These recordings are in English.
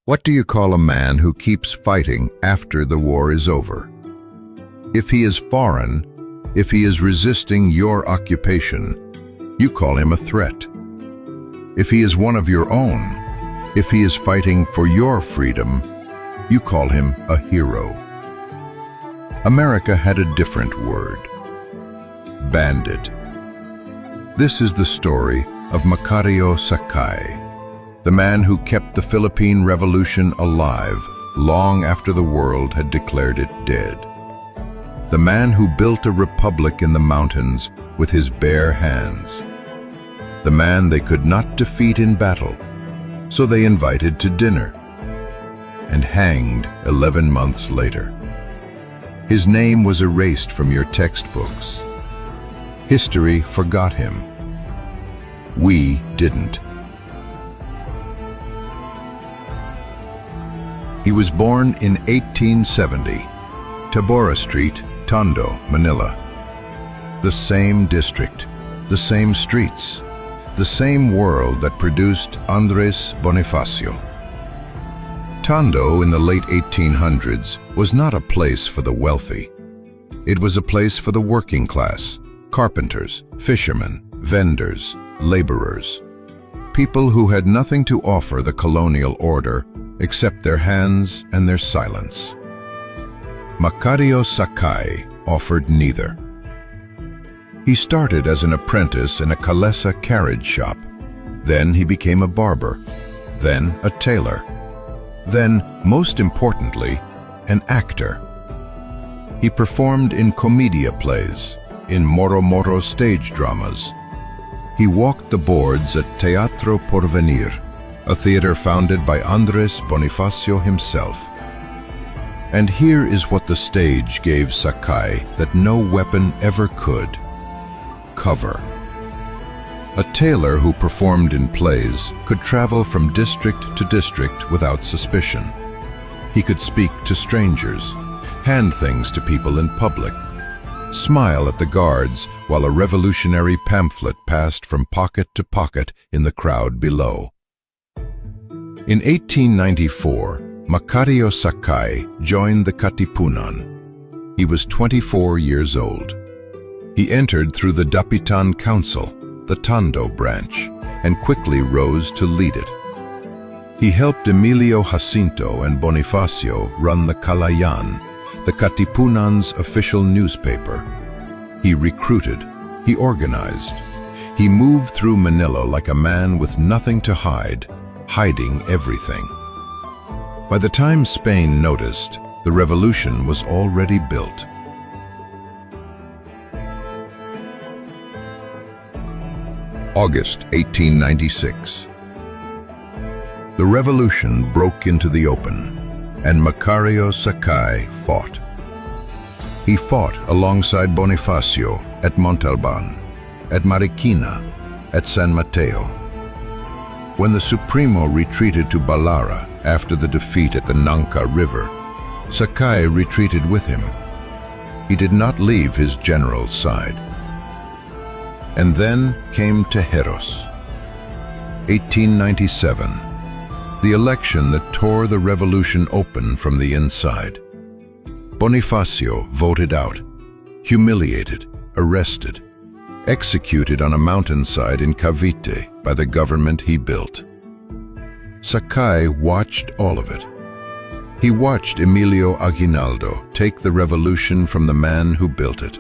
What do you call a man who keeps fighting after the war is over? If he is foreign, if he is resisting your occupation, you call him a threat. If he is one of your own, if he is fighting for your freedom, you call him a hero. America had a different word: bandit. This is the story of MACARIO Sakay, the man who kept the Philippine Revolution alive long after the world had declared it dead. The man who built a republic in the mountains with his bare hands. The man they could not defeat in battle, so they invited to dinner, and hanged 11 months later. His name was erased from your textbooks. History forgot him. We didn't. He was born in 1870, Tabora Street, Tondo, Manila. The same district, the same streets, the same world that produced Andres Bonifacio. Tondo in the late 1800s was not a place for the wealthy. It was a place for the working class, carpenters, fishermen, vendors, laborers, people who had nothing to offer the colonial order except their hands and their silence. MACARIO Sakay offered neither. He started as an apprentice in a Kalesa carriage shop. Then he became a barber, then a tailor, then, most importantly, an actor. He performed in comedia plays, in Moro stage dramas. He walked the boards at Teatro Porvenir, a theater founded by Andres Bonifacio himself. And here is what the stage gave Sakay that no weapon ever could: cover. A tailor who performed in plays could travel from district to district without suspicion. He could speak to strangers, hand things to people in public, smile at the guards while a revolutionary pamphlet passed from pocket to pocket in the crowd below. In 1894, MACARIO Sakay joined the Katipunan. He was 24 years old. He entered through the Dapitan Council, the Tondo branch, and quickly rose to lead it. He helped Emilio Jacinto and Bonifacio run the Kalayan, the Katipunan's official newspaper. He recruited, he organized. He moved through Manila like a man with nothing to hide, hiding everything. By the time Spain noticed, the revolution was already built. August 1896. The revolution broke into the open, and MACARIO Sakay fought. He fought alongside Bonifacio at Montalban, at Marikina, at San Mateo. When the Supremo retreated to Balara after the defeat at the Nangka River, Sakay retreated with him. He did not leave his general's side. And then came Tejeros. 1897, the election that tore the revolution open from the inside. Bonifacio voted out, humiliated, arrested, executed on a mountainside in Cavite by the government he built. Sakay watched all of it. He watched Emilio Aguinaldo take the revolution from the man who built it.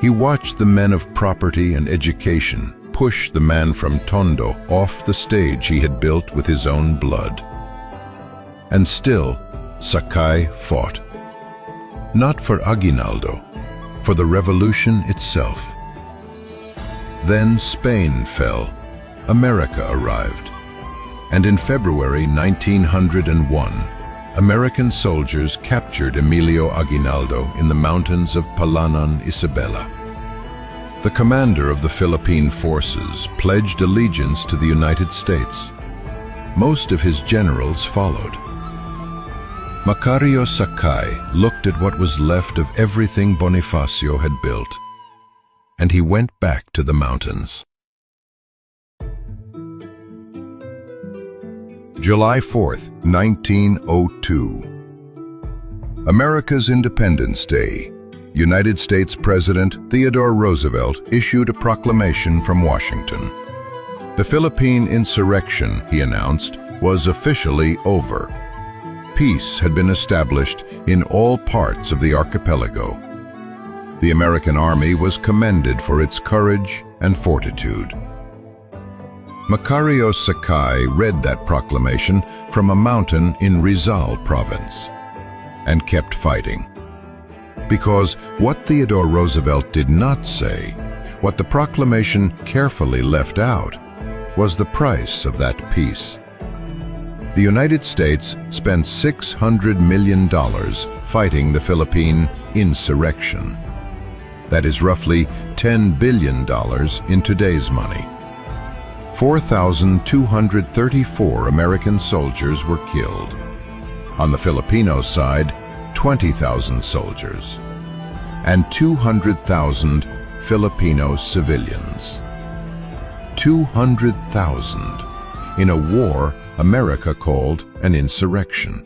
He watched the men of property and education push the man from Tondo off the stage he had built with his own blood. And still, Sakay fought. Not for Aguinaldo, for the revolution itself. Then Spain fell, America arrived, and in February 1901, American soldiers captured Emilio Aguinaldo in the mountains of Palanan, Isabela. The commander of the Philippine forces pledged allegiance to the United States. Most of his generals followed. MACARIO Sakay looked at what was left of everything Bonifacio had built, and he went back to the mountains. July 4th, 1902. America's Independence Day. United States President Theodore Roosevelt issued a proclamation from Washington. The Philippine insurrection, he announced, was officially over. Peace had been established in all parts of the archipelago. The American Army was commended for its courage and fortitude. MACARIO Sakay read that proclamation from a mountain in Rizal province and kept fighting. Because what Theodore Roosevelt did not say, what the proclamation carefully left out, was the price of that peace. The United States spent $600 million fighting the Philippine insurrection. That is roughly $10 billion in today's money. 4,234 American soldiers were killed. On the Filipino side, 20,000 soldiers and 200,000 Filipino civilians. 200,000 in a war America called an insurrection.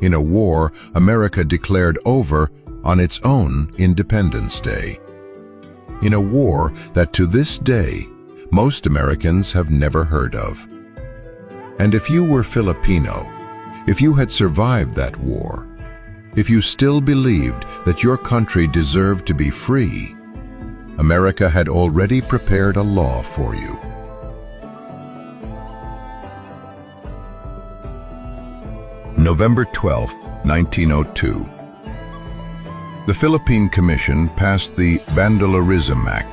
In a war America declared over on its own Independence Day. In a war that to this day most Americans have never heard of. And if you were Filipino, if you had survived that war, if you still believed that your country deserved to be free, America had already prepared a law for you. November 12, 1902. The Philippine Commission passed the Banditism Act.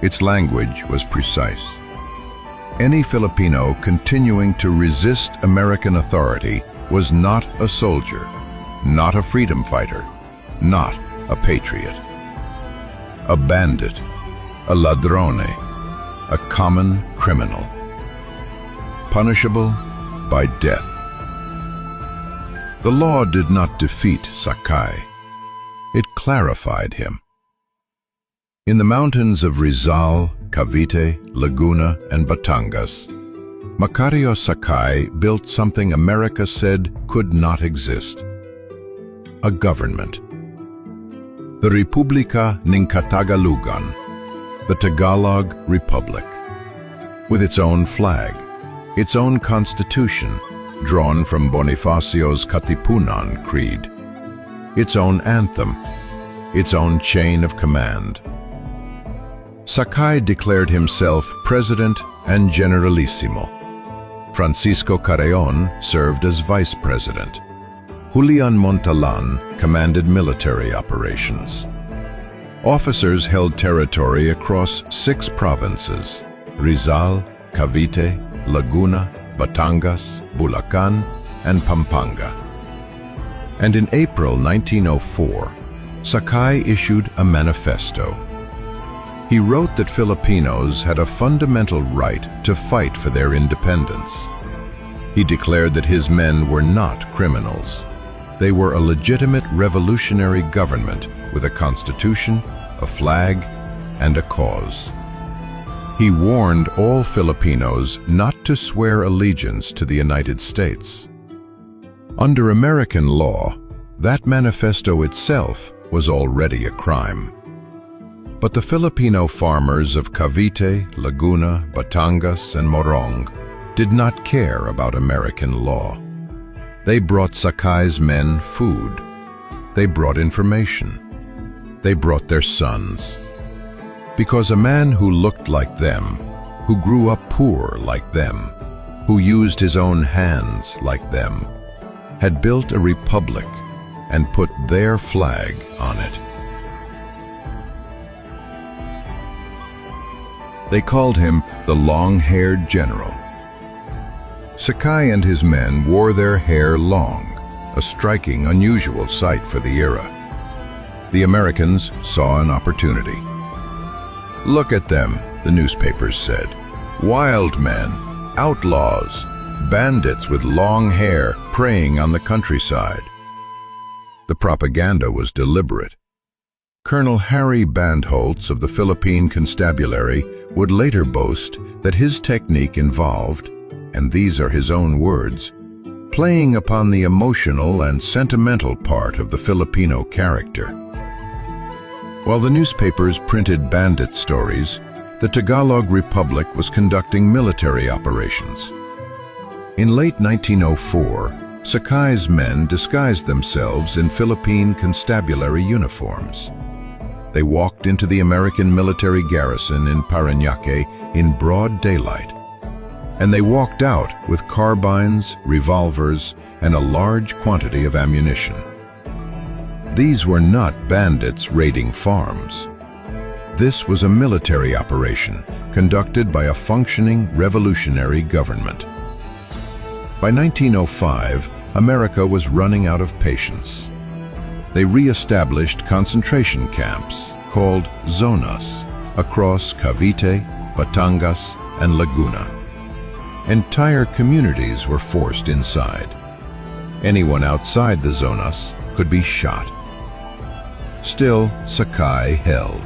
Its language was precise. Any Filipino continuing to resist American authority was not a soldier, not a freedom fighter, not a patriot. A bandit, a ladrone, a common criminal, punishable by death. The law did not defeat Sakay. It clarified him. In the mountains of Rizal, Cavite, Laguna, and Batangas, MACARIO Sakay built something America said could not exist: a government. The Republika ng Katagalugan, the Tagalog Republic, with its own flag, its own constitution, drawn from Bonifacio's Katipunan Creed, its own anthem, its own chain of command. Sakay declared himself President and Generalissimo. Francisco Carreon served as Vice President. Julian Montalan commanded military operations. Officers held territory across 6 provinces: Rizal, Cavite, Laguna, Batangas, Bulacan, and Pampanga. And in April 1904, Sakay issued a manifesto. He wrote that Filipinos had a fundamental right to fight for their independence. He declared that his men were not criminals. They were a legitimate revolutionary government with a constitution, a flag, and a cause. He warned all Filipinos not to swear allegiance to the United States. Under American law, that manifesto itself was already a crime. But the Filipino farmers of Cavite, Laguna, Batangas, and Morong did not care about American law. They brought Sakay's men food. They brought information. They brought their sons. Because a man who looked like them, who grew up poor like them, who used his own hands like them, had built a republic and put their flag on it. They called him the long-haired general. Sakay and his men wore their hair long, a striking, unusual sight for the era. The Americans saw an opportunity. "Look at them," the newspapers said. "Wild men, outlaws, bandits with long hair preying on the countryside." The propaganda was deliberate. Colonel Harry Bandholtz of the Philippine Constabulary would later boast that his technique involved and these are his own words, playing upon the emotional and sentimental part of the Filipino character. While the newspapers printed bandit stories, the Tagalog Republic was conducting military operations. In late 1904, Sakay's men disguised themselves in Philippine constabulary uniforms. They walked into the American military garrison in Parañaque in broad daylight, and they walked out with carbines, revolvers, and a large quantity of ammunition. These were not bandits raiding farms. This was a military operation conducted by a functioning revolutionary government. By 1905, America was running out of patience. They re-established concentration camps called zonas across Cavite, Batangas, and Laguna. Entire communities were forced inside. Anyone outside the zonas could be shot. Still, Sakay held.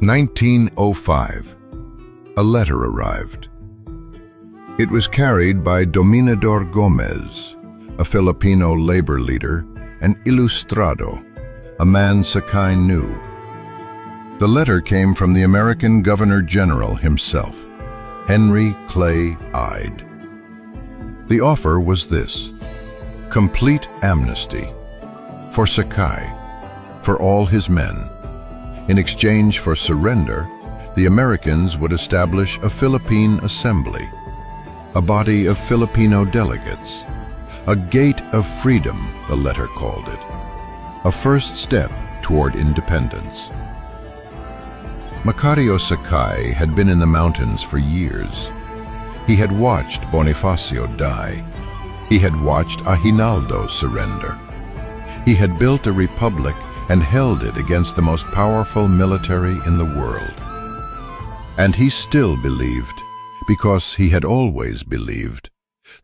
"1905. A letter arrived. It was carried by Dominador Gomez, a Filipino labor leader, and Ilustrado, a man Sakay knew. The letter came from the American Governor-General himself, Henry Clay Ide. The offer was this: complete amnesty for Sakay, for all his men. In exchange for surrender, the Americans would establish a Philippine Assembly, a body of Filipino delegates, a gate of freedom, the letter called it, a first step toward independence. MACARIO Sakay had been in the mountains for years. He had watched Bonifacio die. He had watched Aguinaldo surrender. He had built a republic and held it against the most powerful military in the world. And he still believed, because he had always believed,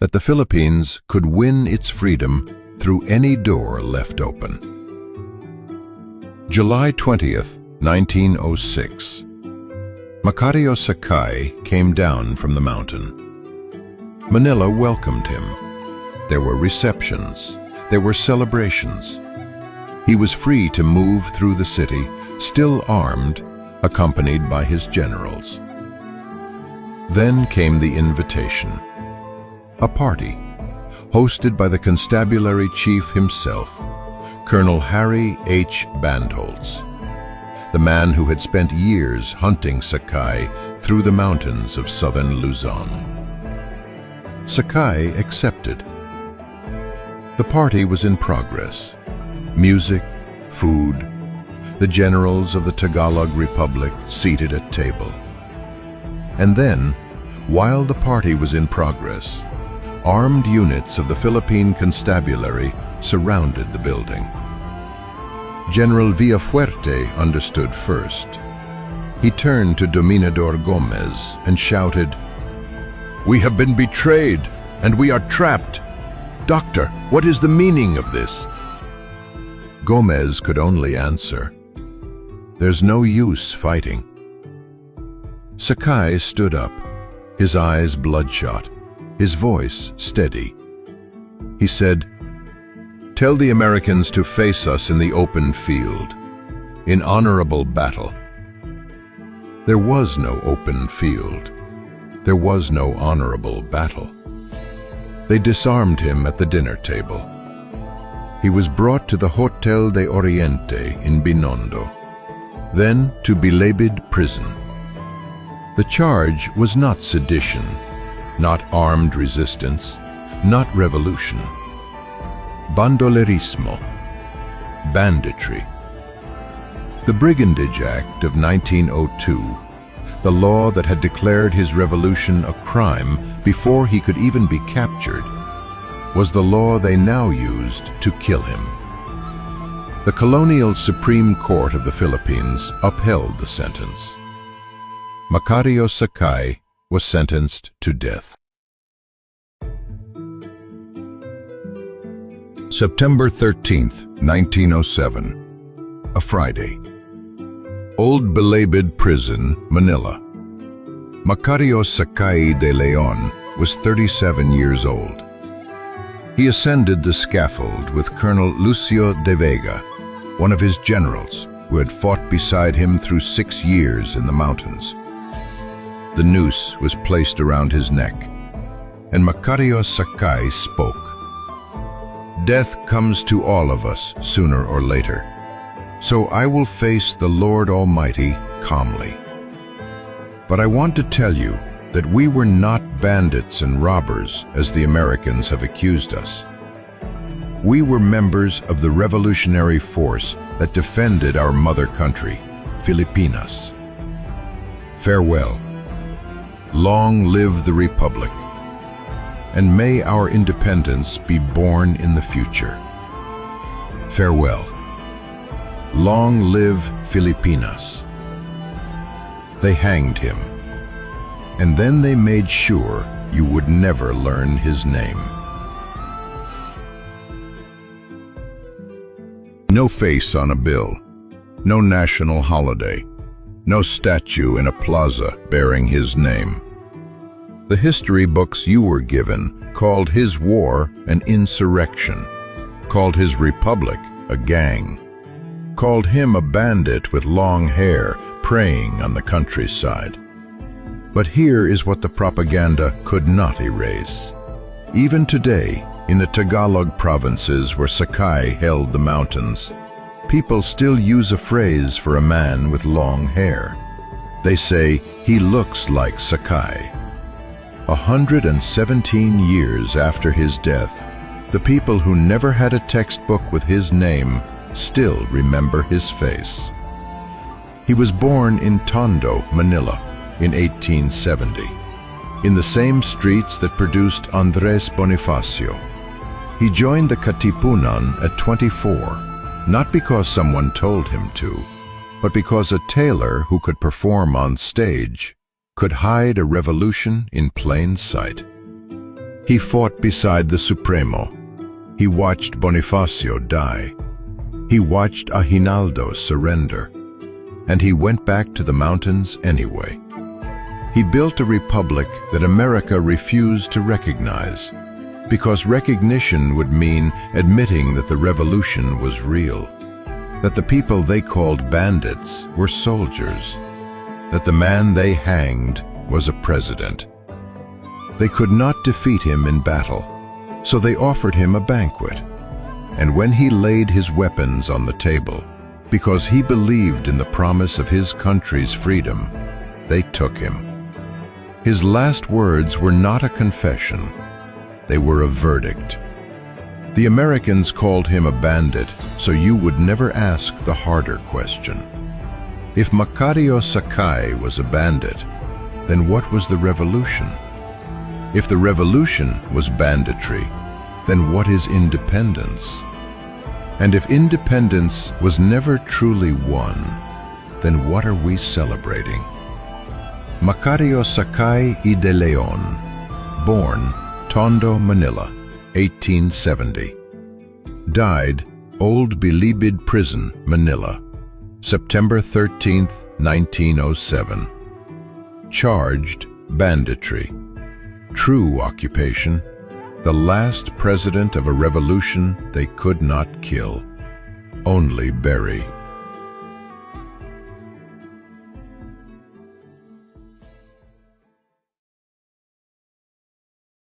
that the Philippines could win its freedom through any door left open. July 20th, 1906. MACARIO Sakay came down from the mountain. Manila welcomed him. There were receptions. There were celebrations. He was free to move through the city, still armed, accompanied by his generals. Then came the invitation. A party, hosted by the constabulary chief himself, Colonel Harry H. Bandholtz, the man who had spent years hunting Sakay through the mountains of southern Luzon. Sakay accepted. The party was in progress. Music, food, the generals of the Tagalog Republic seated at table. And then, while the party was in progress, armed units of the Philippine Constabulary surrounded the building. General Villafuerte understood first. He turned to Dominador Gomez and shouted, "We have been betrayed, and we are trapped. Doctor, what is the meaning of this?" Gomez could only answer, "There's no use fighting." Sakay stood up, his eyes bloodshot, his voice steady. He said, "Tell the Americans to face us in the open field, in honorable battle." There was no open field. There was no honorable battle. They disarmed him at the dinner table. He was brought to the Hotel de Oriente in Binondo, then to Bilibid prison. The charge was not sedition, not armed resistance, not revolution. Bandolerismo, banditry. The Brigandage Act of 1902, the law that had declared his revolution a crime before he could even be captured, was the law they now used to kill him. The Colonial Supreme Court of the Philippines upheld the sentence. MACARIO Sakay was sentenced to death. September 13th, 1907, a Friday. Old Bilibid Prison, Manila. Macario Sakay de Leon was 37 years old. He ascended the scaffold with Colonel Lucio de Vega, one of his generals who had fought beside him through 6 years in the mountains. The noose was placed around his neck, and Macario Sakay spoke. "Death comes to all of us sooner or later, so I will face the Lord Almighty calmly. But I want to tell you that we were not bandits and robbers as the Americans have accused us. We were members of the revolutionary force that defended our mother country, Filipinas. Farewell. Long live the Republic, and may our independence be born in the future. Farewell. Long live Filipinas." They hanged him, and then they made sure you would never learn his name. No face on a bill, no national holiday, no statue in a plaza bearing his name. The history books you were given called his war an insurrection, called his republic a gang, called him a bandit with long hair preying on the countryside. But here is what the propaganda could not erase. Even today, in the Tagalog provinces where Sakay held the mountains, people still use a phrase for a man with long hair. They say, "He looks like Sakay." 117 years after his death, the people who never had a textbook with his name still remember his face. He was born in Tondo, Manila, in 1870, in the same streets that produced Andres Bonifacio. He joined the Katipunan at 24, not because someone told him to, but because a tailor who could perform on stage could hide a revolution in plain sight. He fought beside the Supremo. He watched Bonifacio die. He watched Aguinaldo surrender. And he went back to the mountains anyway. He built a republic that America refused to recognize, because recognition would mean admitting that the revolution was real, that the people they called bandits were soldiers, that the man they hanged was a president. They could not defeat him in battle, so they offered him a banquet. And when he laid his weapons on the table, because he believed in the promise of his country's freedom, they took him. His last words were not a confession, they were a verdict. The Americans called him a bandit, so you would never ask the harder question. If Macario Sakay was a bandit, then what was the revolution? If the revolution was banditry, then what is independence? And if independence was never truly won, then what are we celebrating? Macario Sakay y de Leon, born Tondo, Manila, 1870. Died Old Bilibid Prison, Manila, September 13, 1907. Charged banditry. True occupation. The last president of a revolution they could not kill, only bury.